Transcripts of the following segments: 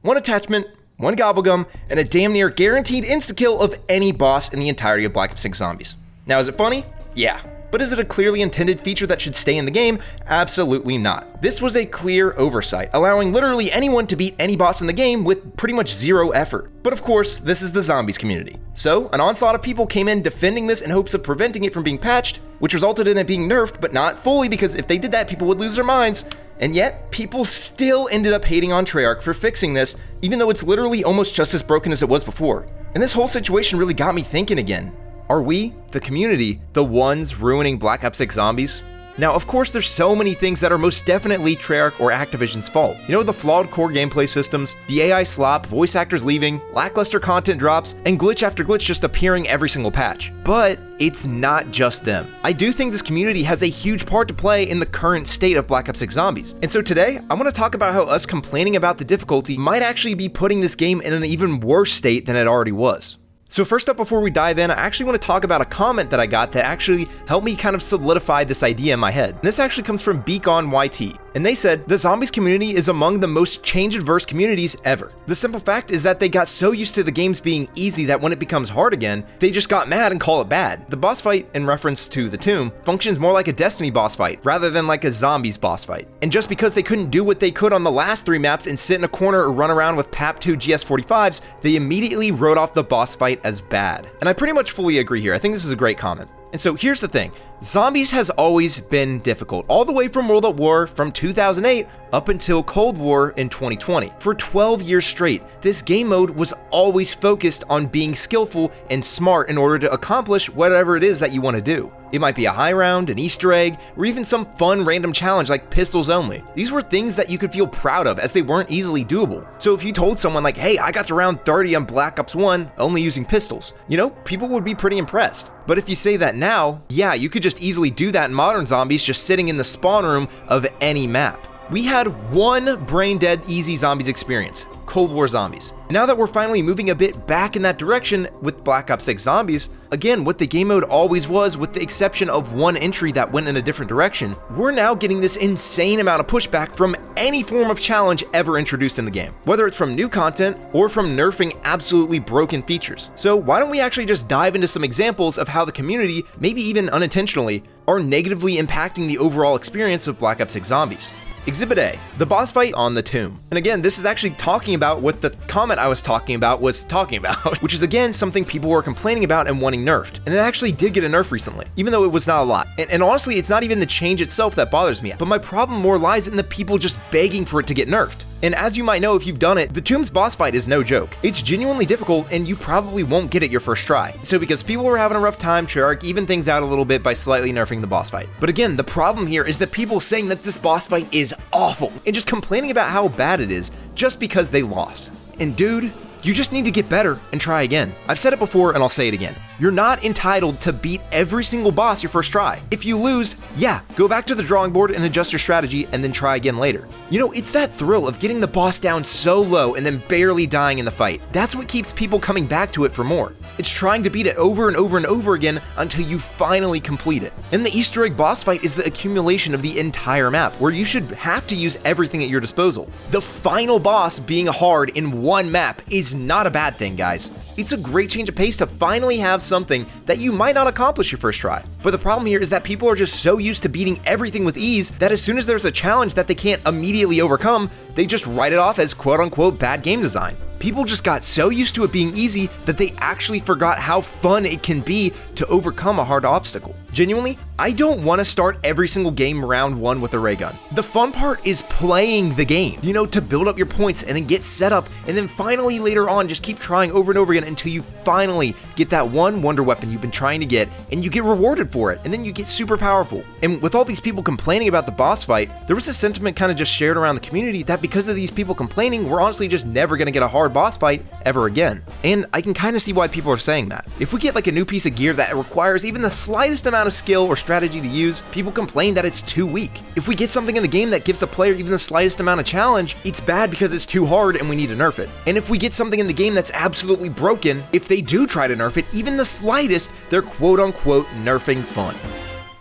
1 attachment, 1 gobblegum, and a damn near guaranteed insta-kill of any boss in the entirety of Black Ops 6 Zombies. Now, is it funny? Yeah. But is it a clearly intended feature that should stay in the game? Absolutely not. This was a clear oversight, allowing literally anyone to beat any boss in the game with pretty much zero effort. But of course, this is the Zombies community. So, an onslaught of people came in defending this in hopes of preventing it from being patched, which resulted in it being nerfed, but not fully, because if they did that, people would lose their minds. And yet, people still ended up hating on Treyarch for fixing this, even though it's literally almost just as broken as it was before. And this whole situation really got me thinking again. Are we, the community, the ones ruining Black Ops 6 Zombies? Now, of course, there's so many things that are most definitely Treyarch or Activision's fault. You know, the flawed core gameplay systems, the AI slop, voice actors leaving, lackluster content drops, and glitch after glitch just appearing every single patch. But it's not just them. I do think this community has a huge part to play in the current state of Black Ops 6 Zombies. And so today, I want to talk about how us complaining about the difficulty might actually be putting this game in an even worse state than it already was. So first up, before we dive in, I actually want to talk about a comment that I got that actually helped me kind of solidify this idea in my head. And this actually comes from 𝘾𝙤𝙢𝙢𝙪𝙾𝙤. And they said, the Zombies community is among the most change-adverse communities ever. The simple fact is that they got so used to the games being easy that when it becomes hard again, they just got mad and call it bad. The boss fight, in reference to the Tomb, functions more like a Destiny boss fight, rather than like a Zombies boss fight. And just because they couldn't do what they could on the last 3 maps and sit in a corner or run around with PAP-2 GS45s, they immediately wrote off the boss fight as bad. And I pretty much fully agree here. I think this is a great comment. And so here's the thing, Zombies has always been difficult, all the way from World at War from 2008 up until Cold War in 2020. For 12 years straight, this game mode was always focused on being skillful and smart in order to accomplish whatever it is that you want to do. It might be a high round, an Easter egg, or even some fun random challenge like pistols only. These were things that you could feel proud of as they weren't easily doable. So if you told someone like, hey, I got to round 30 on Black Ops 1 only using pistols, you know, people would be pretty impressed. But if you say that now, yeah, you could just easily do that in modern Zombies just sitting in the spawn room of any map. We had one brain-dead easy Zombies experience, Cold War Zombies. Now that we're finally moving a bit back in that direction with Black Ops 6 Zombies, again, what the game mode always was, with the exception of one entry that went in a different direction, we're now getting this insane amount of pushback from any form of challenge ever introduced in the game, whether it's from new content or from nerfing absolutely broken features. So why don't we actually just dive into some examples of how the community, maybe even unintentionally, are negatively impacting the overall experience of Black Ops 6 Zombies. Exhibit A, the boss fight on the Tomb. And again, this is actually talking about what the comment I was talking about, which is again something people were complaining about and wanting nerfed. And it actually did get a nerf recently, even though it was not a lot. And honestly, it's not even the change itself that bothers me, but my problem more lies in the people just begging for it to get nerfed. And as you might know if you've done it, the Tomb's boss fight is no joke. It's genuinely difficult and you probably won't get it your first try. So because people were having a rough time, Treyarch evened things out a little bit by slightly nerfing the boss fight. But again, the problem here is that people saying that this boss fight is awful and just complaining about how bad it is just because they lost. And dude, you just need to get better and try again. I've said it before and I'll say it again. You're not entitled to beat every single boss your first try. If you lose, yeah, go back to the drawing board and adjust your strategy and then try again later. You know, it's that thrill of getting the boss down so low and then barely dying in the fight. That's what keeps people coming back to it for more. It's trying to beat it over and over and over again until you finally complete it. And the Easter egg boss fight is the accumulation of the entire map, where you should have to use everything at your disposal. The final boss being hard in one map is not a bad thing, guys. It's a great change of pace to finally have something that you might not accomplish your first try. But the problem here is that people are just so used to beating everything with ease that as soon as there's a challenge that they can't immediately overcome, they just write it off as quote-unquote bad game design. People just got so used to it being easy that they actually forgot how fun it can be to overcome a hard obstacle. Genuinely, I don't want to start every single game round 1 with a ray gun. The fun part is playing the game, you know, to build up your points and then get set up, and then finally later on just keep trying over and over again until you finally get that one wonder weapon you've been trying to get and you get rewarded for it, and then you get super powerful. And with all these people complaining about the boss fight, there was a sentiment kind of just shared around the community that because of these people complaining, we're honestly just never going to get a hard boss fight ever again. And I can kind of see why people are saying that. If we get like a new piece of gear that requires even the slightest amount of skill or strategy to use, people complain that it's too weak. If we get something in the game that gives the player even the slightest amount of challenge, it's bad because it's too hard and we need to nerf it. And if we get something in the game that's absolutely broken, if they do try to nerf it, even the slightest, they're quote unquote nerfing fun.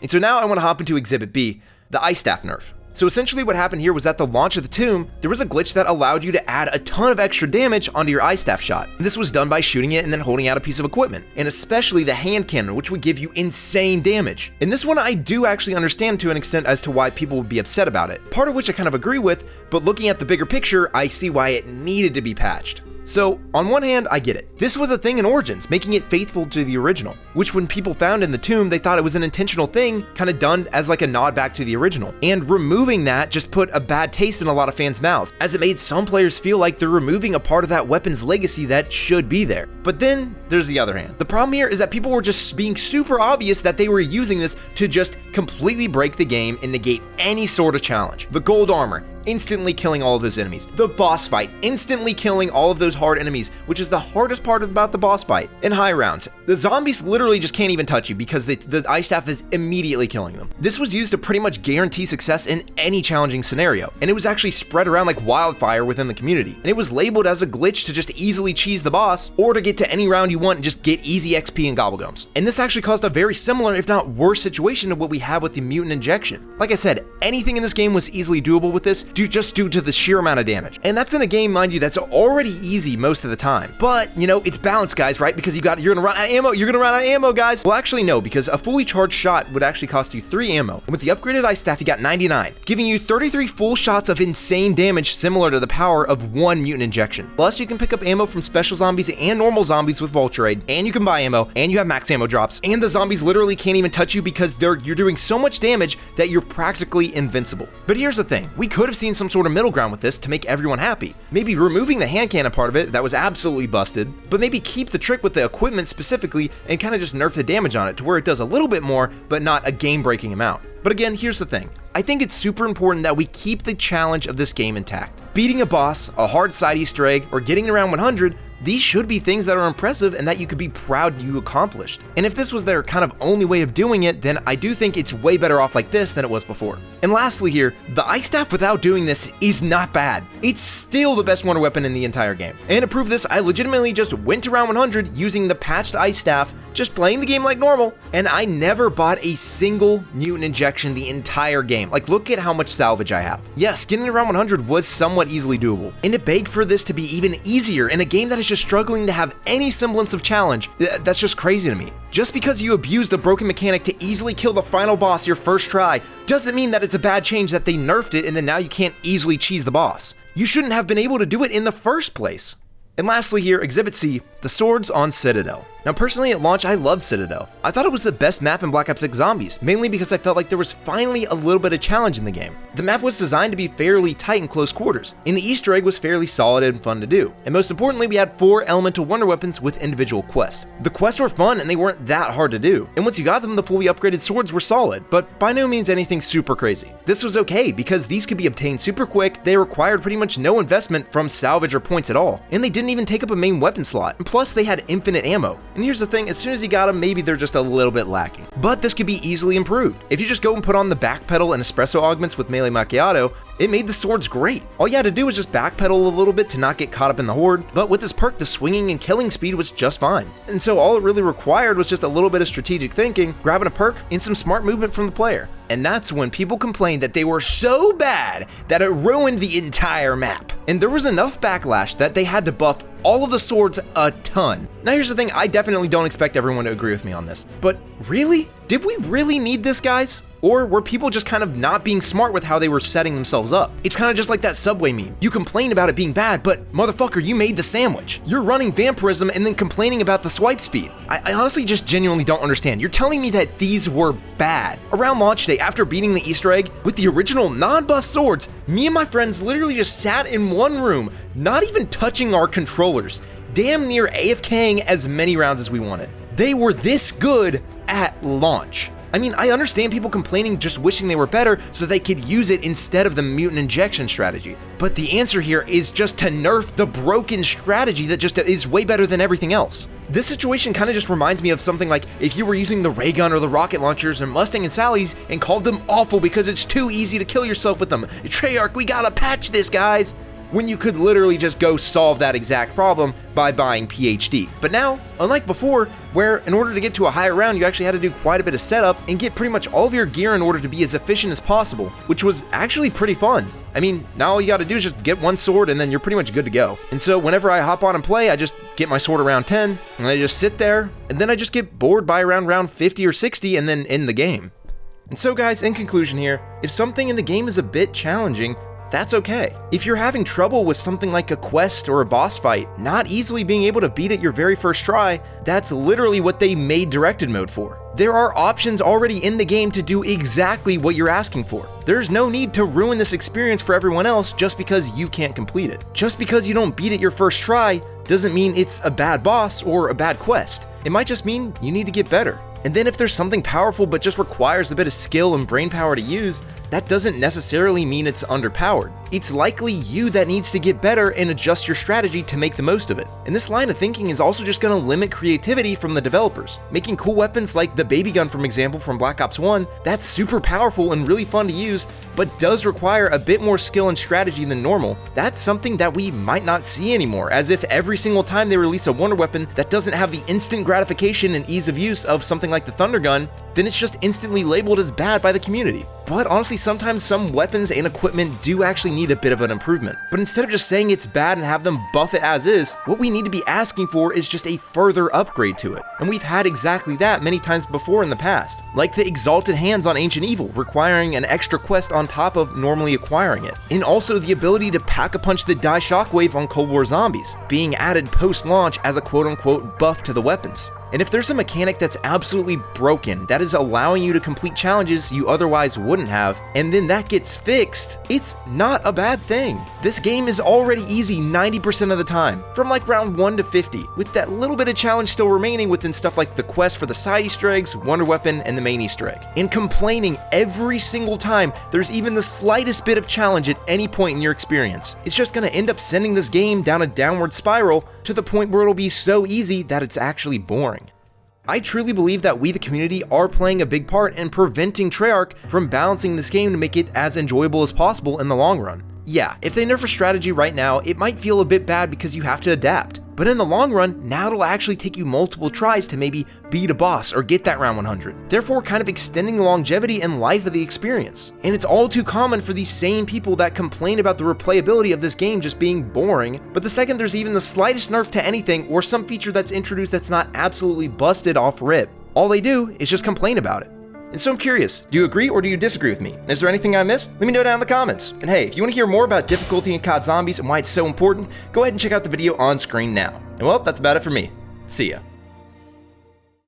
And so now I want to hop into Exhibit B, the Ice Staff Nerf. So essentially what happened here was at the launch of the tomb, there was a glitch that allowed you to add a ton of extra damage onto your Ice Staff shot. And this was done by shooting it and then holding out a piece of equipment, and especially the hand cannon, which would give you insane damage. And this one I do actually understand to an extent as to why people would be upset about it, part of which I kind of agree with, but looking at the bigger picture, I see why it needed to be patched. So, on one hand, I get it. This was a thing in Origins, making it faithful to the original, which when people found in the tomb, they thought it was an intentional thing, kind of done as like a nod back to the original. And removing that just put a bad taste in a lot of fans' mouths, as it made some players feel like they're removing a part of that weapon's legacy that should be there. But then, there's the other hand. The problem here is that people were just being super obvious that they were using this to just completely break the game and negate any sort of challenge. The gold armor, instantly killing all of those enemies. The boss fight, instantly killing all of those hard enemies, which is the hardest part about the boss fight. In high rounds, the zombies literally just can't even touch you because the Ice Staff is immediately killing them. This was used to pretty much guarantee success in any challenging scenario, and it was actually spread around like wildfire within the community. And it was labeled as a glitch to just easily cheese the boss, or to get to any round you want and just get easy XP and gobblegums. And this actually caused a very similar, if not worse, situation to what we have with the mutant injection. Like I said, anything in this game was easily doable with this, just due to the sheer amount of damage. And that's in a game, mind you, that's already easy most of the time. But, you know, it's balanced, guys, right? Because you're gonna run out of ammo, guys. Well, actually, no, because a fully charged shot would actually cost you 3 ammo. And with the upgraded Ice Staff, you got 99, giving you 33 full shots of insane damage similar to the power of 1 mutant injection. Plus, you can pick up ammo from special zombies and normal zombies with Vulture Aid, and you can buy ammo, and you have max ammo drops, and the zombies literally can't even touch you because you're doing so much damage that you're practically invincible. But here's the thing, we could have seen some sort of middle ground with this to make everyone happy. Maybe removing the hand cannon part of it that was absolutely busted, but maybe keep the trick with the equipment specifically and kind of just nerf the damage on it to where it does a little bit more, but not a game-breaking amount. But again, here's the thing. I think it's super important that we keep the challenge of this game intact. Beating a boss, a hard side Easter egg, or getting around 100, these should be things that are impressive and that you could be proud you accomplished. And if this was their kind of only way of doing it, then I do think it's way better off like this than it was before. And lastly here, the Ice Staff without doing this is not bad. It's still the best wonder weapon in the entire game. And to prove this, I legitimately just went to round 100 using the patched Ice Staff, just playing the game like normal, and I never bought a single mutant injection the entire game. Like, look at how much salvage I have. Yes, getting around 100 was somewhat easily doable, and it begged for this to be even easier in a game that is just struggling to have any semblance of challenge. That's just crazy to me. Just because you abused a broken mechanic to easily kill the final boss your first try doesn't mean that it's a bad change that they nerfed it and then now you can't easily cheese the boss. You shouldn't have been able to do it in the first place. And lastly here, Exhibit C, the swords on Citadel. Now personally at launch, I loved Citadel. I thought it was the best map in Black Ops 6 Zombies, mainly because I felt like there was finally a little bit of challenge in the game. The map was designed to be fairly tight in close quarters, and the Easter egg was fairly solid and fun to do. And most importantly, we had 4 elemental wonder weapons with individual quests. The quests were fun and they weren't that hard to do, and once you got them, the fully upgraded swords were solid, but by no means anything super crazy. This was okay because these could be obtained super quick, they required pretty much no investment from salvage or points at all, and they didn't even take up a main weapon slot, and plus they had infinite ammo. And here's the thing, as soon as you got them, maybe they're just a little bit lacking. But this could be easily improved. If you just go and put on the backpedal and espresso augments with melee macchiato, it made the swords great. All you had to do was just backpedal a little bit to not get caught up in the horde, but with this perk, the swinging and killing speed was just fine. And so all it really required was just a little bit of strategic thinking, grabbing a perk, and some smart movement from the player. And that's when people complained that they were so bad that it ruined the entire map. And there was enough backlash that they had to buff all of the swords a ton. Now here's the thing, I definitely don't expect everyone to agree with me on this, but really? Did we really need this, guys? Or were people just kind of not being smart with how they were setting themselves up? It's kind of just like that Subway meme. You complain about it being bad, but motherfucker, you made the sandwich. You're running vampirism and then complaining about the swipe speed. I honestly just genuinely don't understand. You're telling me that these were bad. Around launch day, after beating the Easter egg, with the original non-buff swords, me and my friends literally just sat in one room, not even touching our controllers, damn near AFKing as many rounds as we wanted. They were this good at launch. I mean, I understand people complaining just wishing they were better so that they could use it instead of the mutant injection strategy. But the answer here is just to nerf the broken strategy that just is way better than everything else. This situation kind of just reminds me of something like if you were using the ray gun or the rocket launchers in Mustang and Sally's and called them awful because it's too easy to kill yourself with them. Treyarch, we gotta patch this, guys. when you could literally just go solve that exact problem by buying PhD. But now, unlike before, where in order to get to a higher round you actually had to do quite a bit of setup and get pretty much all of your gear in order to be as efficient as possible, which was actually pretty fun. I mean, now all you gotta do is just get one sword and then you're pretty much good to go. And so whenever I hop on and play, I just get my sword around 10, and I just sit there, and then I just get bored by around round 50 or 60 and then end the game. And so guys, in conclusion here, if something in the game is a bit challenging, that's okay. If you're having trouble with something like a quest or a boss fight, not easily being able to beat it your very first try, that's literally what they made directed mode for. There are options already in the game to do exactly what you're asking for. There's no need to ruin this experience for everyone else just because you can't complete it. Just because you don't beat it your first try doesn't mean it's a bad boss or a bad quest. It might just mean you need to get better. And then if there's something powerful but just requires a bit of skill and brain power to use, that doesn't necessarily mean it's underpowered. It's likely you that needs to get better and adjust your strategy to make the most of it. And this line of thinking is also just going to limit creativity from the developers. Making cool weapons like the baby gun, for example, from Black Ops 1, that's super powerful and really fun to use, but does require a bit more skill and strategy than normal. That's something that we might not see anymore, as if every single time they release a wonder weapon that doesn't have the instant gratification and ease of use of something like the Thunder Gun, then it's just instantly labeled as bad by the community. But honestly, sometimes some weapons and equipment do actually need a bit of an improvement. But instead of just saying it's bad and have them buff it as is, what we need to be asking for is just a further upgrade to it. And we've had exactly that many times before in the past. Like the Exalted Hands on Ancient Evil, requiring an extra quest on top of normally acquiring it. And also the ability to pack-a-punch the Die Shockwave on Cold War Zombies, being added post-launch as a quote-unquote buff to the weapons. And if there's a mechanic that's absolutely broken, that is allowing you to complete challenges you otherwise wouldn't have, and then that gets fixed, it's not a bad thing. This game is already easy 90% of the time, from like round 1 to 50, with that little bit of challenge still remaining within stuff like the quest for the side Easter eggs, Wonder Weapon, and the main Easter egg. And complaining every single time there's even the slightest bit of challenge at any point in your experience. It's just gonna end up sending this game down a downward spiral to the point where it'll be so easy that it's actually boring. I truly believe that we, the community, are playing a big part in preventing Treyarch from balancing this game to make it as enjoyable as possible in the long run. Yeah, if they nerf a strategy right now, it might feel a bit bad because you have to adapt. But in the long run, now it'll actually take you multiple tries to maybe beat a boss or get that round 100, therefore kind of extending the longevity and life of the experience. And it's all too common for these same people that complain about the replayability of this game just being boring, but the second there's even the slightest nerf to anything or some feature that's introduced that's not absolutely busted off rip, all they do is just complain about it. And so I'm curious, do you agree or do you disagree with me? And is there anything I missed? Let me know down in the comments. And hey, if you want to hear more about difficulty in COD Zombies and why it's so important, go ahead and check out the video on screen now. And well, that's about it for me. See ya.